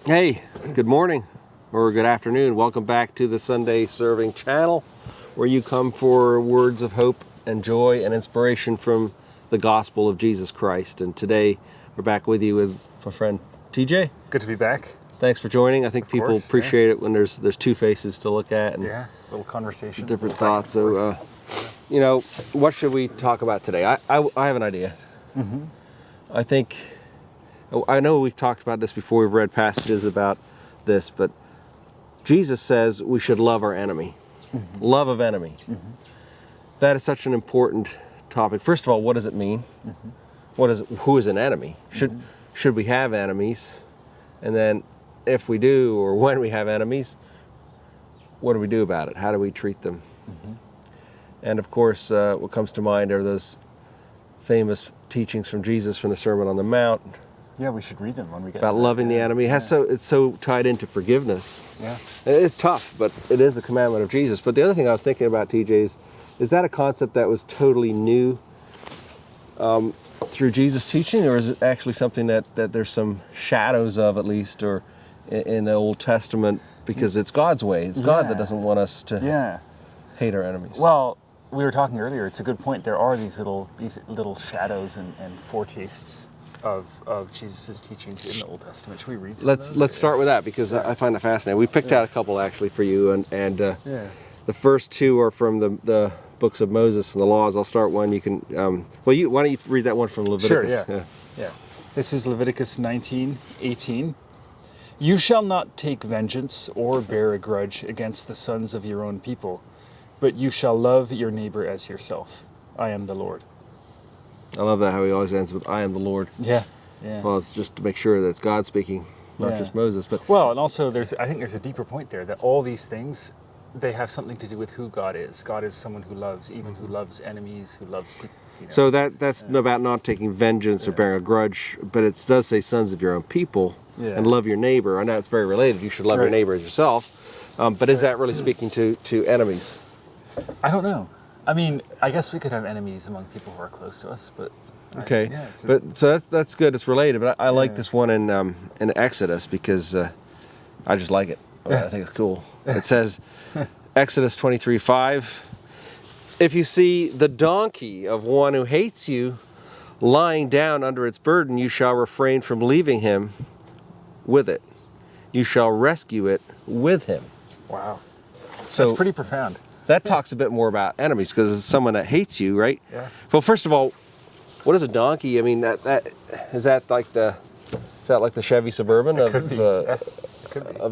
Hey, good morning or good afternoon. Welcome back to the Sunday Serving channel, where you come for words of hope and joy and inspiration from the gospel of Jesus Christ. And today we're back with you with my friend TJ. Good to be back. Thanks for joining. I think people appreciate it when there's two faces to look at and a little conversation, different thoughts. So, what should we talk about today? I have an idea. I know we've talked about this before, we've read passages about this, but Jesus says we should love our enemy. Love of enemy. That is such an important topic. First of all, what does it mean? Who is an enemy? Should we have enemies? And then if we do, or when we have enemies, what do we do about it? How do we treat them? And of course, what comes to mind are those famous teachings from Jesus from the Sermon on the Mount. Yeah, we should read them when we get about loving the enemy. It's so tied into forgiveness. Yeah. It's tough, but it is a commandment of Jesus. But the other thing I was thinking about, TJ, is that a concept that was totally new through Jesus' teaching, or is it actually something that there's some shadows of, at least, or in the Old Testament, because it's God's way. It's God that doesn't want us to hate our enemies. Well, we were talking earlier, it's a good point. There are these little shadows and foretastes of Jesus' teachings in the Old Testament. Should we read some of those? Let's start with that, because I find it fascinating. We picked out a couple actually for you, and the first two are from the books of Moses, from the laws. I'll start one. You can why don't you read that one from Leviticus? Sure. Yeah. This is Leviticus 19:18. You shall not take vengeance or bear a grudge against the sons of your own people, but you shall love your neighbor as yourself. I am the Lord. I love that, how he always ends with, I am the Lord. Yeah. Well, it's just to make sure that it's God speaking, not just Moses. But and also I think there's a deeper point there, that all these things, they have something to do with who God is. God is someone who loves, even who loves enemies, who loves people. So that's about not taking vengeance or bearing a grudge, but it does say sons of your own people and love your neighbor. I know it's very related. You should love your neighbor as yourself. But is that really speaking to enemies? I don't know. I mean, I guess we could have enemies among people who are close to us, but okay. So that's good. It's related, but I like this one in Exodus, because I just like it. I think it's cool. It says, Exodus 23:5. If you see the donkey of one who hates you lying down under its burden, you shall refrain from leaving him with it. You shall rescue it with him. Wow. So that's pretty profound. That talks a bit more about enemies, because it's someone that hates you, right? Yeah. Well, first of all, what is a donkey? I mean, is that like the Chevy Suburban of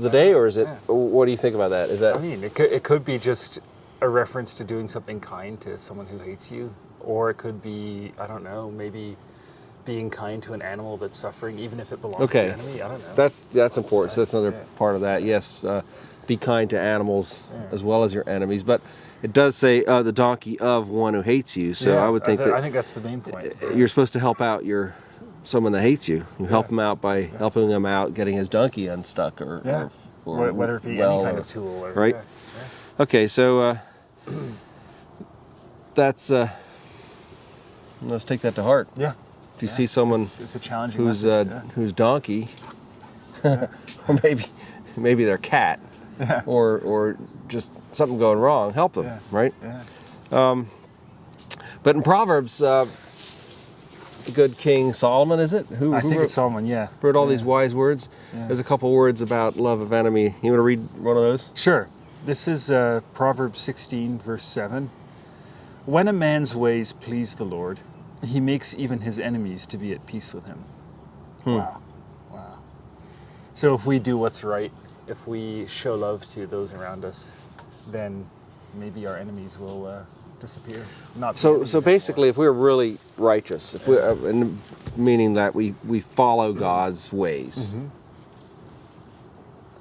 the day, or is it? What do you think about that? Is that? I mean, it could be just a reference to doing something kind to someone who hates you, or it could be, I don't know, maybe being kind to an animal that's suffering, even if it belongs to an enemy. I don't know. That's important. So that's another part of that. Yes. Be kind to animals as well as your enemies, but it does say the donkey of one who hates you. So I would think I think that's the main point. You're supposed to help out someone that hates you. You help him out by helping him out getting his donkey unstuck, or whether it be any kind of tool, or, right? Okay, so that's let's take that to heart. Yeah. If you see someone it's a challenging who's donkey, or maybe their cat. Or just something going wrong, help them, right? Yeah. But in Proverbs, the good King Solomon, is it? I think it's Solomon, wrote all these wise words. There's a couple words about love of enemy. You want to read one of those? Sure. This is Proverbs 16, verse 7. When a man's ways please the Lord, he makes even his enemies to be at peace with him. Wow. So if we do what's right, if we show love to those around us, then maybe our enemies will disappear. So basically, if we're really righteous, if we're meaning that we follow God's ways,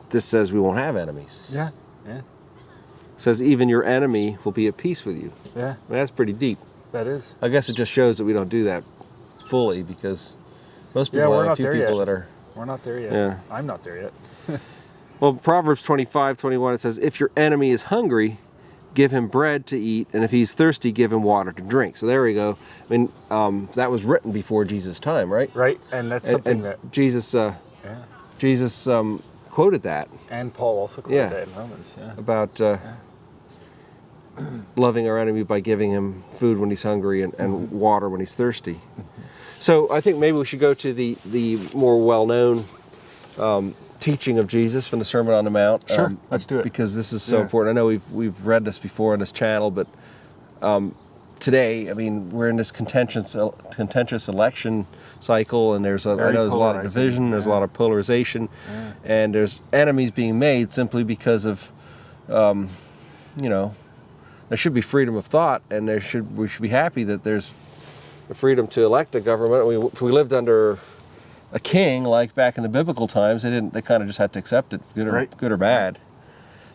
this says we won't have enemies. Yeah. It says even your enemy will be at peace with you. Yeah. I mean, that's pretty deep. That is. I guess it just shows that we don't do that fully, because most people we're have not a few there people yet. that are. We're not there yet. Yeah. I'm not there yet. Well, Proverbs 25:21, it says, if your enemy is hungry, give him bread to eat, and if he's thirsty, give him water to drink. So there we go. I mean, that was written before Jesus' time, right? Right, and that's something and that Jesus Jesus quoted that And Paul also quoted that in Romans. Yeah. about loving our enemy by giving him food when he's hungry and water when he's thirsty. So I think maybe we should go to the more well-known teaching of Jesus from the Sermon on the Mount. Sure, let's do it. Because this is so important. I know we've read this before on this channel, but today, I mean, we're in this contentious election cycle, and I know there's a lot of division, there's a lot of polarization, and there's enemies being made simply because of, there should be freedom of thought, and we should be happy that there's the freedom to elect a government. If we lived under a king like back in the biblical times, they kind of just had to accept it, good or bad.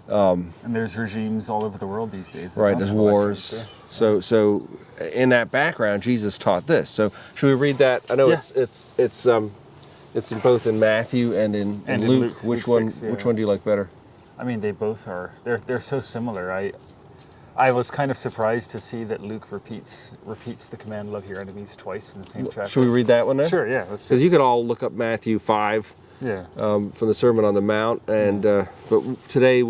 And there's regimes all over the world these days. Right, there's wars. So in that background, Jesus taught this. So should we read that? I know it's both in Matthew and in Luke. Which one do you like better? I mean, they both are. They're so similar. I was kind of surprised to see that Luke repeats the command, love your enemies, twice in the same chapter. Should we read that one then? Sure, yeah. Let's do it. Because you could all look up Matthew 5 from the Sermon on the Mount. And but today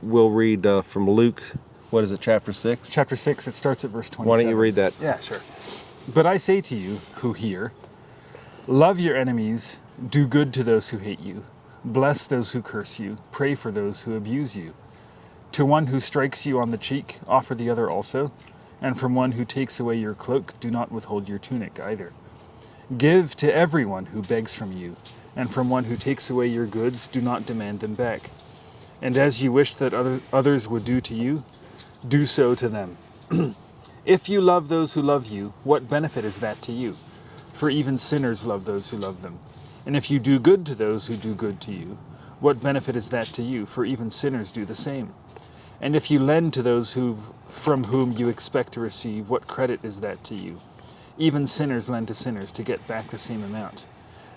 we'll read from Luke, what is it, chapter 6? Chapter 6, it starts at verse 27. Why don't you read that? Yeah, sure. But I say to you who hear, love your enemies, do good to those who hate you, bless those who curse you, pray for those who abuse you. To one who strikes you on the cheek, offer the other also, and from one who takes away your cloak, do not withhold your tunic either. Give to everyone who begs from you, and from one who takes away your goods, do not demand them back. And as you wish that others would do to you, do so to them. If you love those who love you, what benefit is that to you? For even sinners love those who love them. And if you do good to those who do good to you, what benefit is that to you? For even sinners do the same. And if you lend to those from whom you expect to receive, what credit is that to you? Even sinners lend to sinners to get back the same amount.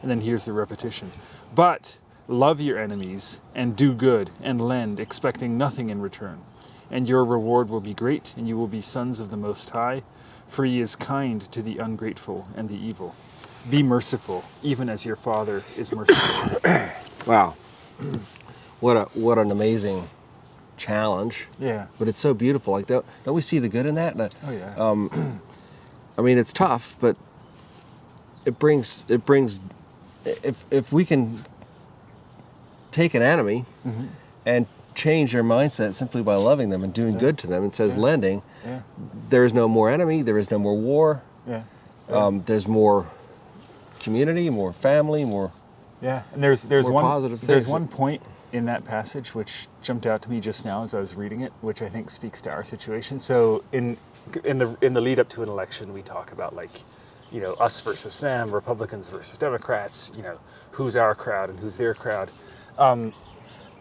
And then here's the repetition. But love your enemies, and do good, and lend, expecting nothing in return. And your reward will be great, and you will be sons of the Most High, for he is kind to the ungrateful and the evil. Be merciful, even as your Father is merciful. Wow. What an amazing challenge. Yeah. But it's so beautiful. Like, don't we see the good in that? Oh yeah. I mean, it's tough, but it brings if we can take an enemy and change their mindset simply by loving them and doing good to them. It says lending. Yeah. There is no more enemy. There is no more war. Yeah. There's more community, more family, more. Yeah. And there's more one positive things. There's one point in that passage which jumped out to me just now as I was reading it, which I think speaks to our situation. So in the lead up to an election, we talk about, like, us versus them, Republicans versus Democrats, who's our crowd and who's their crowd.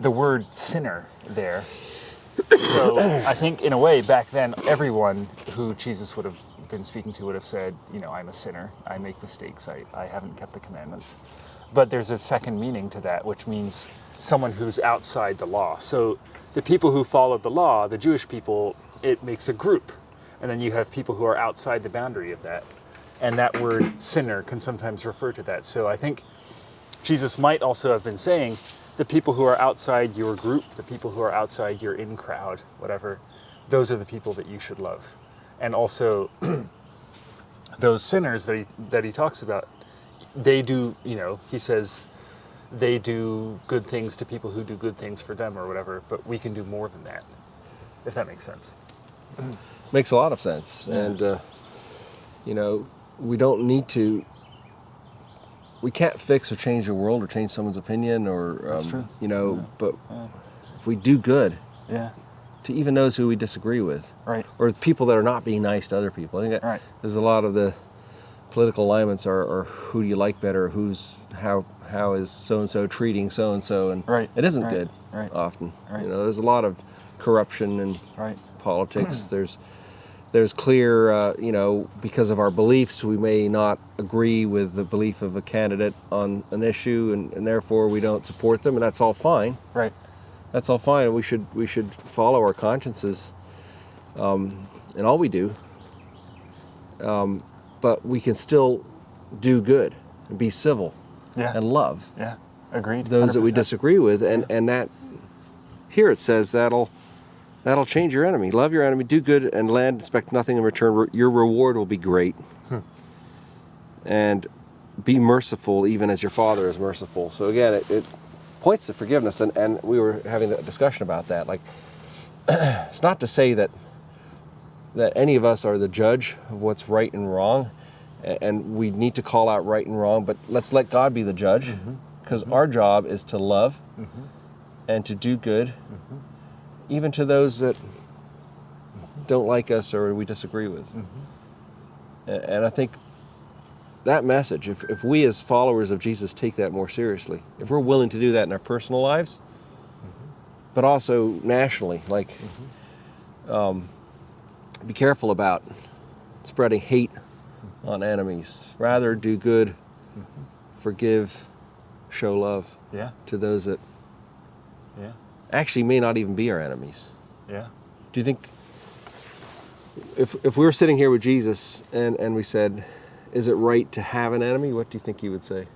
The word sinner there. So I think in a way back then, everyone who Jesus would have been speaking to would have said, I'm a sinner, I make mistakes, I haven't kept the commandments. But there's a second meaning to that, which means someone who's outside the law. So the people who followed the law, the Jewish people, it makes a group. And then you have people who are outside the boundary of that. And that word sinner can sometimes refer to that. So I think Jesus might also have been saying, the people who are outside your group, the people who are outside your in crowd, whatever, those are the people that you should love. And also those sinners that he talks about, they do, he says, they do good things to people who do good things for them or whatever, but we can do more than that, if that makes sense. Makes a lot of sense. Yeah. And, we don't need to, we can't fix or change the world or change someone's opinion or, That's true. But if we do good to even those who we disagree with, right, or people that are not being nice to other people. I think there's a lot of the political alignments are who do you like better, how is so-and-so treating so-and-so, and it isn't good often. Right. There's a lot of corruption in politics. There's clear, because of our beliefs, we may not agree with the belief of a candidate on an issue, and therefore we don't support them, and that's all fine. Right. That's all fine. We should follow our consciences in all we do. But we can still do good and be civil and love. Yeah. Agreed. those that we 100%. disagree with, and that here it says that'll change your enemy. Love your enemy, do good, and land, expect nothing in return. Your reward will be great. And be merciful, even as your Father is merciful. So again, it points to forgiveness, and we were having a discussion about that. Like, it's not to say that any of us are the judge of what's right and wrong, and we need to call out right and wrong, but let's let God be the judge, because our job is to love and to do good, even to those that don't like us or we disagree with. And I think that message, if we as followers of Jesus take that more seriously, if we're willing to do that in our personal lives, but also nationally, like, be careful about spreading hate on enemies. Rather do good, forgive, show love Yeah. to those that Yeah. actually may not even be our enemies. Yeah. Do you think, if we were sitting here with Jesus and we said, is it right to have an enemy? What do you think he would say?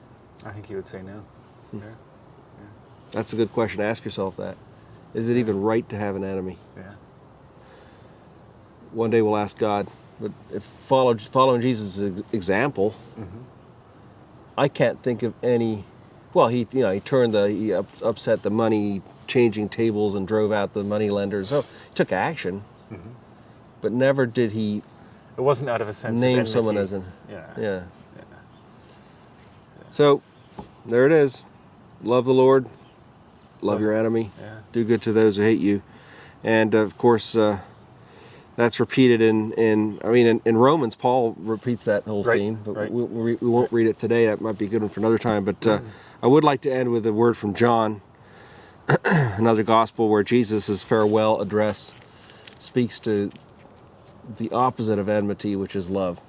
I think he would say no. Yeah. That's a good question. Ask yourself that. Is it even right to have an enemy? Yeah. One day we'll ask God, but if following Jesus' example, I can't think of any. Well, he upset the money changing tables and drove out the money lenders. So he took action, but never did he It wasn't out of a sense name of enmity. someone as Yeah. yeah. So there it is. Love the Lord, love your enemy, Yeah. do good to those who hate you, and of course that's repeated in Romans. Paul repeats that whole Right, theme, but right. we won't read it today. That might be a good one for another time. But I would like to end with a word from John, another gospel where Jesus' farewell address speaks to the opposite of enmity, which is love.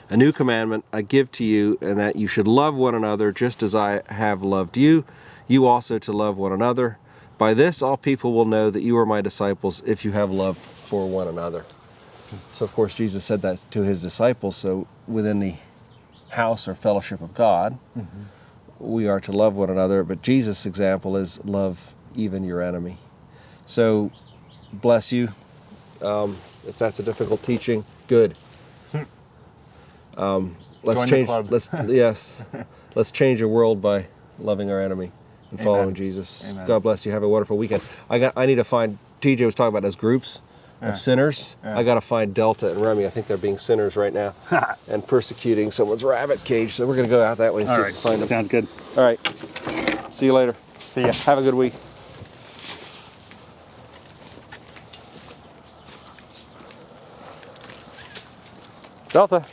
A new commandment I give to you, and that you should love one another just as I have loved you. You also to love one another. By this all people will know that you are my disciples if you have love for one another. So of course Jesus said that to his disciples. So within the house or fellowship of God, we are to love one another. But Jesus' example is love even your enemy. So bless you. If that's a difficult teaching, good. Let's Join the change. club. Let's change the world by loving our enemy and Amen. following Jesus. Amen. God bless you. Have a wonderful weekend. I need to find. TJ was talking about those groups of sinners. Yeah. I got to find Delta and Remy. I think they're being sinners right now and persecuting someone's rabbit cage. So we're going to go out that way and see if we can find them. Sounds good. All right. See you later. See ya. Have a good week. Delta.